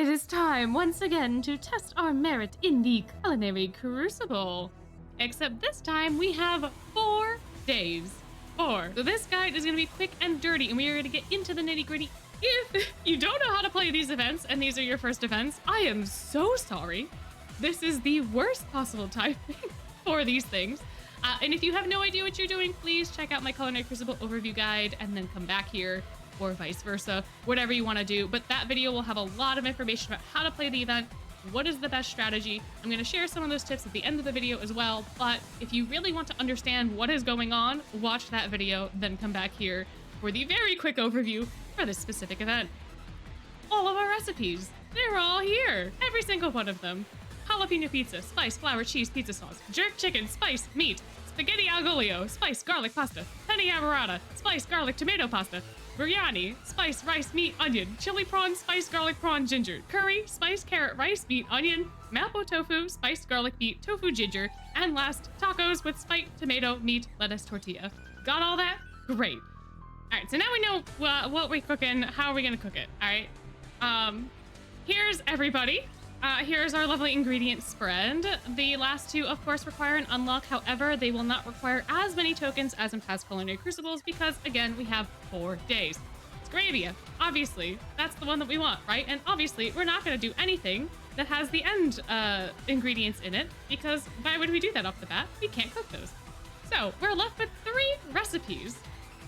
It is time once again to test our merit in the Culinary Crucible. Except this time we have 4 days. 4. So this guide is going to be quick and dirty, and we are going to get into the nitty-gritty. If you don't know how to play these events, and these are your first events, I am so sorry. This is the worst possible timing for these things. And if you have no idea what you're doing, please check out my Culinary Crucible overview guide and then come back here, or vice versa, whatever you want to do. But that video will have a lot of information about how to play the event, what is the best strategy. I'm going to share some of those tips at the end of the video as well. But if you really want to understand what is going on, watch that video, then come back here for the very quick overview for this specific event. All of our recipes, they're all here, every single one of them. Jalapeno pizza, spice, flour, cheese, pizza sauce, jerk chicken, spice, meat, spaghetti al olio, spice, garlic pasta, penne arrabbiata, spice, garlic tomato pasta, biryani, spice, rice, meat, onion, chili prawn, spice, garlic prawn, ginger, curry, spice, carrot, rice, meat, onion, mapo tofu, spice, garlic, meat, tofu, ginger, and last, tacos with spice, tomato, meat, lettuce, tortilla. Got all that? Great. All right, so now we know what we're cooking, how are we gonna cook it, all right? Here's everybody. Here's our lovely ingredient spread. The last two, of course, require an unlock. However, they will not require as many tokens as in past Culinary Crucibles because, again, we have 4 days. Scravia, obviously, that's the one that we want, right? And obviously, we're not going to do anything that has the end ingredients in it because why would we do that off the bat? We can't cook those. So we're left with 3 recipes: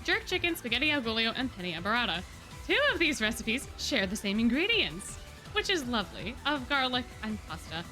jerk chicken, spaghetti al olio, and penne arrabbiata. 2 of these recipes share the same ingredients, which is lovely, of garlic and pasta.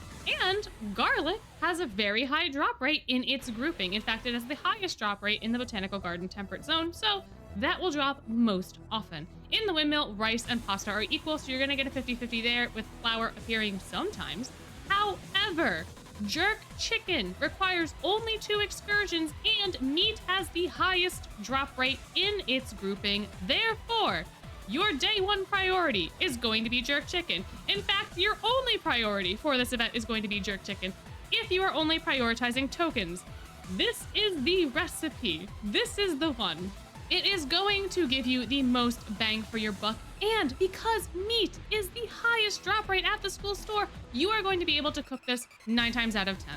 And garlic has a very high drop rate in its grouping. In fact, it has the highest drop rate in the Botanical Garden temperate zone, so that will drop most often. In the windmill, rice and pasta are equal, so you're gonna get a 50-50 there, with flour appearing sometimes. However, jerk chicken requires only 2 excursions, and meat has the highest drop rate in its grouping. Therefore, your day 1 priority is going to be jerk chicken. In fact, your only priority for this event is going to be jerk chicken if you are only prioritizing tokens. This is the recipe. This is the one. It is going to give you the most bang for your buck, and because meat is the highest drop rate at the school store, you are going to be able to cook this 9 times out of 10.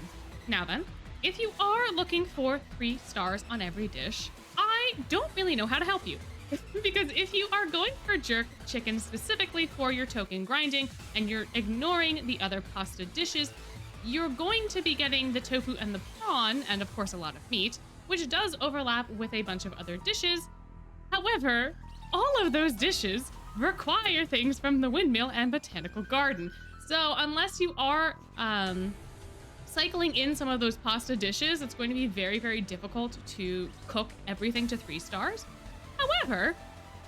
Now then, if you are looking for 3 stars on every dish, I don't really know how to help you. Because if you are going for jerk chicken specifically for your token grinding and you're ignoring the other pasta dishes, you're going to be getting the tofu and the prawn, and of course a lot of meat, which does overlap with a bunch of other dishes. However, all of those dishes require things from the windmill and botanical garden. So unless you are cycling in some of those pasta dishes, it's going to be very, very difficult to cook everything to 3 stars. However,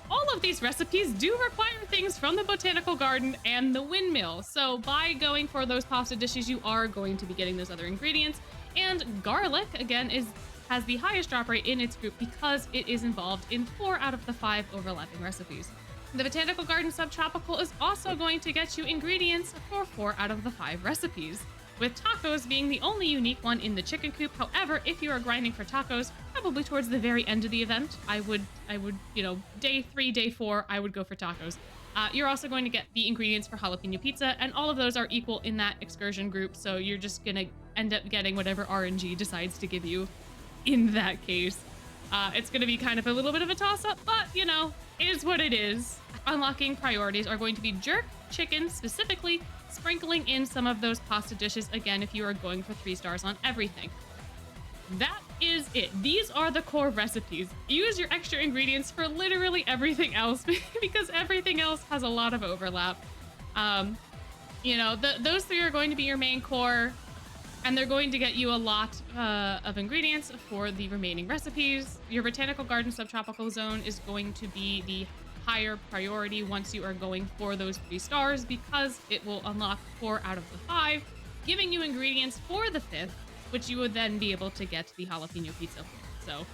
all of these recipes do require things from the botanical garden and the windmill. So by going for those pasta dishes, you are going to be getting those other ingredients. And garlic, again, has the highest drop rate in its group because it is involved in 4 out of the 5 overlapping recipes. The botanical garden subtropical is also going to get you ingredients for 4 out of the 5 recipes, with tacos being the only unique one in the chicken coop. However, if you are grinding for tacos, probably towards the very end of the event, I would, day 3, day 4, I would go for tacos. You're also going to get the ingredients for jalapeno pizza, and all of those are equal in that excursion group, so you're just gonna end up getting whatever RNG decides to give you in that case. It's gonna be kind of a little bit of a toss-up, but, is what it is. Unlocking priorities are going to be jerk chicken specifically, sprinkling in some of those pasta dishes, again, if you are going for 3 stars on everything. That is it. These are the core recipes. Use your extra ingredients for literally everything else because everything else has a lot of overlap. Those 3 are going to be your main core, and they're going to get you a lot of ingredients for the remaining recipes. Your botanical garden subtropical zone is going to be the higher priority once you are going for those 3 stars because it will unlock 4 out of the 5, giving you ingredients for the 5th, which you would then be able to get the jalapeno pizza for. So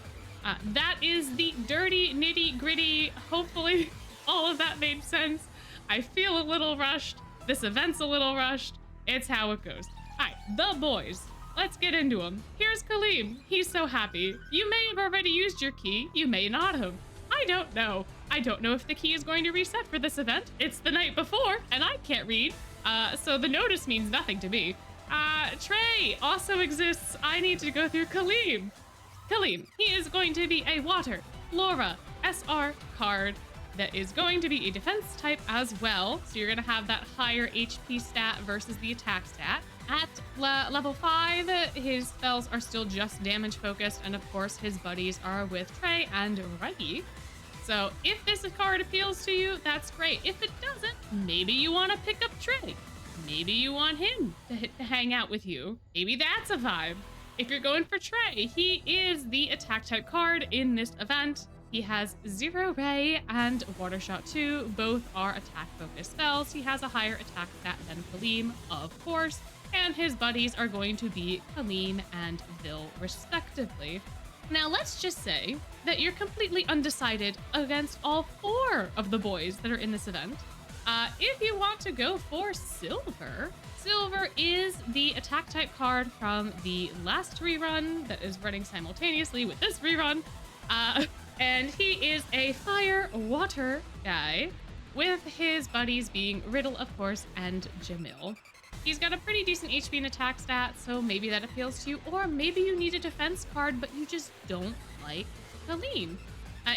that is the dirty, nitty gritty. Hopefully all of that made sense. I feel a little rushed. This event's a little rushed. It's how it goes. All right, the boys. Let's get into them. Here's Kaleem. He's so happy. You may have already used your key. You may not have. I I don't know. I don't know if the key is going to reset for this event. It's the night before, and I can't read, so the notice means nothing to me. Trey also exists. I need to go through Kaleem. Kaleem, he is going to be a Water Flora SR card that is going to be a defense type as well. So you're going to have that higher HP stat versus the attack stat. At level 5, his spells are still just damage focused, and of course his buddies are with Trey and Reggie. So if this card appeals to you, that's great. If it doesn't, maybe you want to pick up Trey. Maybe you want him to hang out with you. Maybe that's a vibe. If you're going for Trey, he is the attack type card in this event. He has Zero Ray and Water Shot 2. Both are attack focused spells. He has a higher attack stat than Kaleem, of course. And his buddies are going to be Kaleem and Vil, respectively. Now, let's just say that you're completely undecided against all 4 of the boys that are in this event. If you want to go for Silver, Silver is the attack type card from the last rerun that is running simultaneously with this rerun. And he is a fire water guy, with his buddies being Riddle, of course, and Jamil. He's got a pretty decent HP and attack stat, so maybe that appeals to you, or maybe you need a defense card, but you just don't like Kaleem.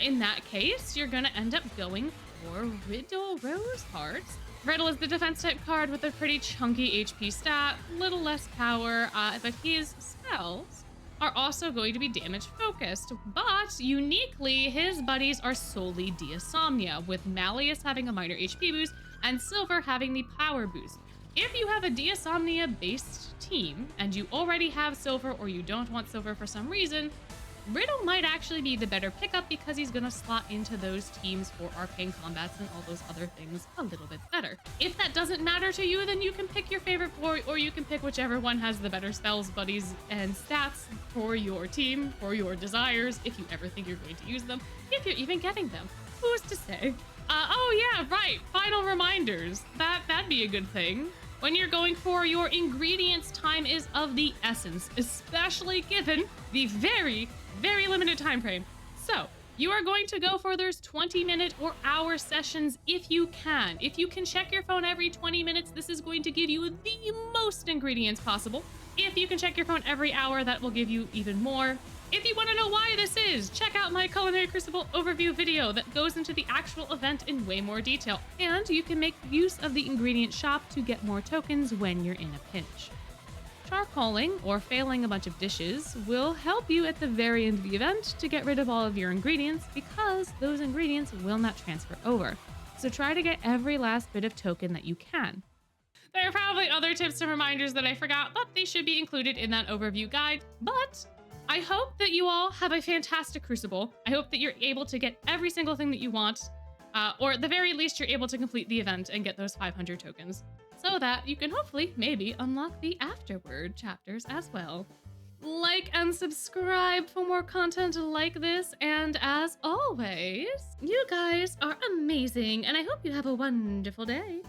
In that case, you're gonna end up going for Riddle Rose Hearts. Riddle is the defense type card with a pretty chunky HP stat, little less power, but his spells are also going to be damage focused. But uniquely, his buddies are solely Deosomnia, with Malleus having a minor HP boost and Silver having the power boost. If you have a Deosomnia based team and you already have Silver, or you don't want Silver for some reason, Riddle might actually be the better pickup because he's gonna slot into those teams for arcane combats and all those other things a little bit better. If that doesn't matter to you, then you can pick your favorite boy, or you can pick whichever one has the better spells, buddies, and stats for your team, for your desires, if you ever think you're going to use them, if you're even getting them. Who's to say? Oh yeah, right, final reminders. That'd be a good thing. When you're going for your ingredients, time is of the essence, especially given the very limited time frame. So you are going to go for those 20-minute or hour sessions if you can. If you can check your phone every 20 minutes, this is going to give you the most ingredients possible. If you can check your phone every hour, that will give you even more. If you want to know why this is, check out my Culinary Crucible overview video that goes into the actual event in way more detail. And you can make use of the ingredient shop to get more tokens when you're in a pinch. Charcoaling, or failing a bunch of dishes, will help you at the very end of the event to get rid of all of your ingredients, because those ingredients will not transfer over. So try to get every last bit of token that you can. There are probably other tips and reminders that I forgot, but they should be included in that overview guide. But I hope that you all have a fantastic Crucible. I hope that you're able to get every single thing that you want, or at the very least, you're able to complete the event and get those 500 tokens, so that you can hopefully maybe unlock the afterward chapters as well. Like and subscribe for more content like this, and as always, you guys are amazing, and I hope you have a wonderful day.